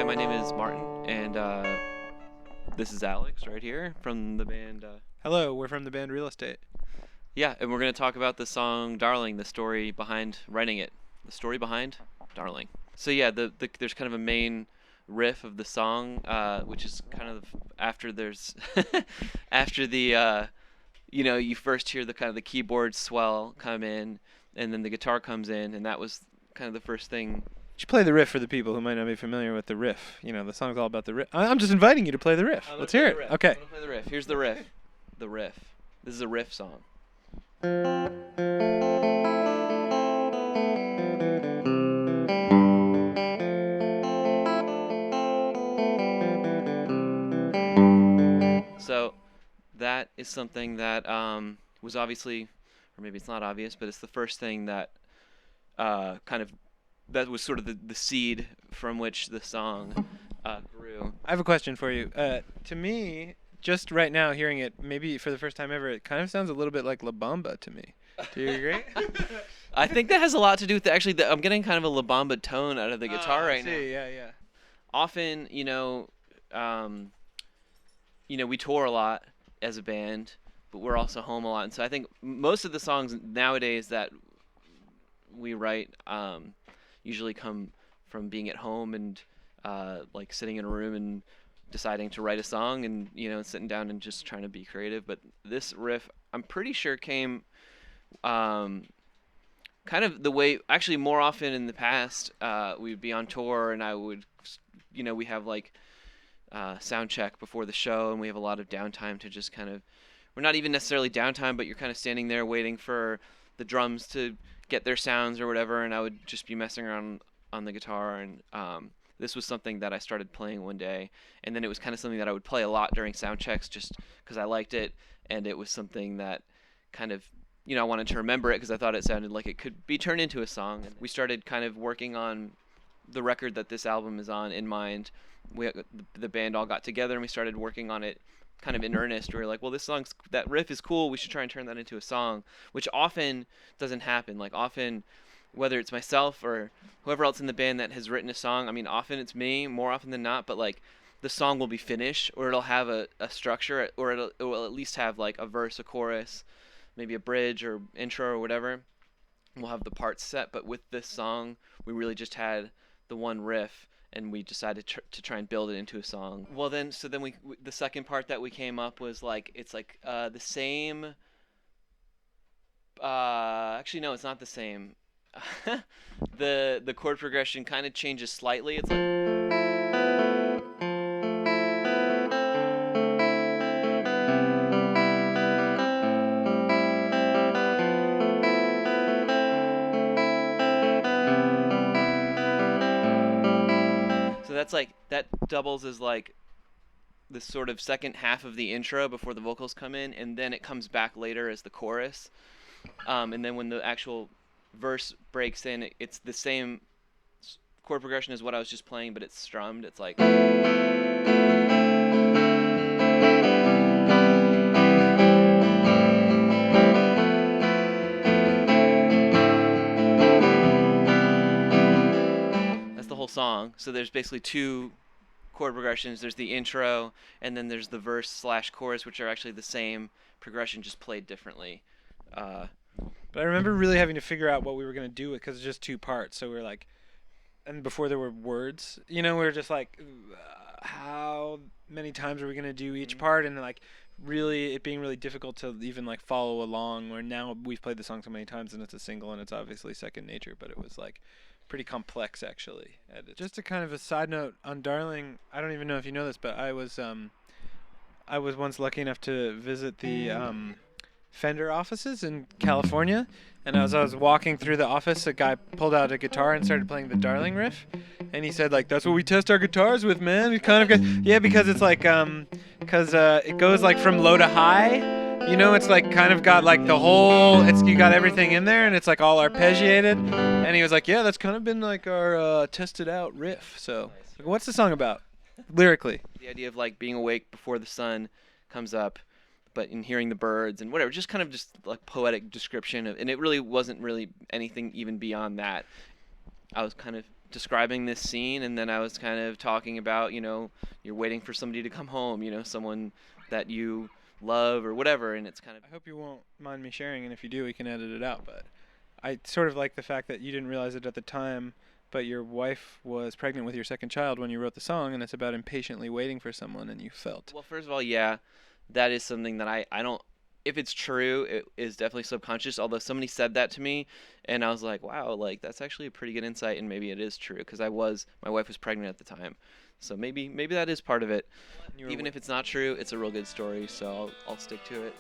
Hi, my name is Martin, and this is Alex right here from the band. Hello, we're from the band Real Estate. Yeah, and we're going to talk about the song Darling, the story behind writing it. The story behind Darling. So yeah, there's kind of a main riff of the song, which is kind of after there's after the you first hear the kind of the keyboard swell come in, and then the guitar comes in, and that was kind of the first thing. You should play the riff for the people who might not be familiar with the riff. You know, the song's all about the riff. I'm just inviting you to play the riff. Let's hear it. Okay. I'm gonna play the riff. Here's the riff. The riff. This is a riff song. So that is something that was obviously, or maybe it's not obvious, but it's the first thing that that was sort of the seed from which the song grew. I have a question for you. To me, just right now hearing it, maybe for the first time ever, it kind of sounds a little bit like La Bamba to me. Do you agree? I think that has a lot to do with I'm getting kind of a La Bamba tone out of the guitar right now. Yeah. Often, we tour a lot as a band, but we're also home a lot. And so I think most of the songs nowadays that we write usually come from being at home and like sitting in a room and deciding to write a song and sitting down and just trying to be creative. But this riff, I'm pretty sure came kind of the way, actually more often in the past, we'd be on tour and I would, we have like sound check before the show, and we have a lot of downtime to just kind of, we're not even necessarily downtime, but you're kind of standing there waiting for the drums to get their sounds or whatever, and I would just be messing around on the guitar, and this was something that I started playing one day, and then it was kind of something that I would play a lot during sound checks just because I liked it, and it was something that kind of, I wanted to remember it because I thought it sounded like it could be turned into a song. And we started kind of working on the record that this album is on in mind. The band all got together and we started working on it kind of in earnest. We were like, well, that riff is cool, we should try and turn that into a song, which often doesn't happen. Like often, whether it's myself or whoever else in the band that has written a song, I mean, often it's me, more often than not, but like the song will be finished, or it'll have a structure, or it will at least have like a verse, a chorus, maybe a bridge or intro or whatever. We'll have the parts set, but with this song, we really just had the one riff, and we decided to try and build it into a song. Well, then the second part that we came up was like, it's like the same. Actually, no, it's not the same. The chord progression kind of changes slightly. It's like. That doubles as like the sort of second half of the intro before the vocals come in, and then it comes back later as the chorus. And then when the actual verse breaks in, it's the same chord progression as what I was just playing, but it's strummed. It's like. That's the whole song. So there's basically two chord progressions. There's the intro, and then there's the verse/chorus, which are actually the same progression, just played differently. But I remember really having to figure out what we were going to do because it's just two parts. So we were like, and before there were words, we were just like, how many times are we going to do each part? And like, really, it being really difficult to even like follow along. Where now we've played the song so many times and it's a single and it's obviously second nature, but it was like pretty complex actually. Just a kind of a side note on Darling, I don't even know if you know this, but I was once lucky enough to visit the Fender offices in California, and as I was walking through the office, a guy pulled out a guitar and started playing the Darling riff, and he said like, that's what we test our guitars with, man. It kind of good. Yeah, because it's like it goes like from low to high. It's like kind of got like the whole, you got everything in there, and it's like all arpeggiated. And he was like, yeah, that's kind of been like our tested out riff. So, what's the song about, lyrically? The idea of like being awake before the sun comes up, but in hearing the birds and whatever, just kind of just like poetic description of, and it really wasn't really anything even beyond that. I was kind of describing this scene, and then I was kind of talking about, you're waiting for somebody to come home, someone that you love or whatever, and it's kind of. I hope you won't mind me sharing, and if you do, we can edit it out. But I sort of like the fact that you didn't realize it at the time, but your wife was pregnant with your second child when you wrote the song, and it's about impatiently waiting for someone, and you felt. Well, first of all, yeah, that is something that I don't. If it's true, it is definitely subconscious. Although somebody said that to me, and I was like, wow, like that's actually a pretty good insight, and maybe it is true because my wife was pregnant at the time, so maybe that is part of it. Even if it's not true, it's a real good story, so I'll stick to it.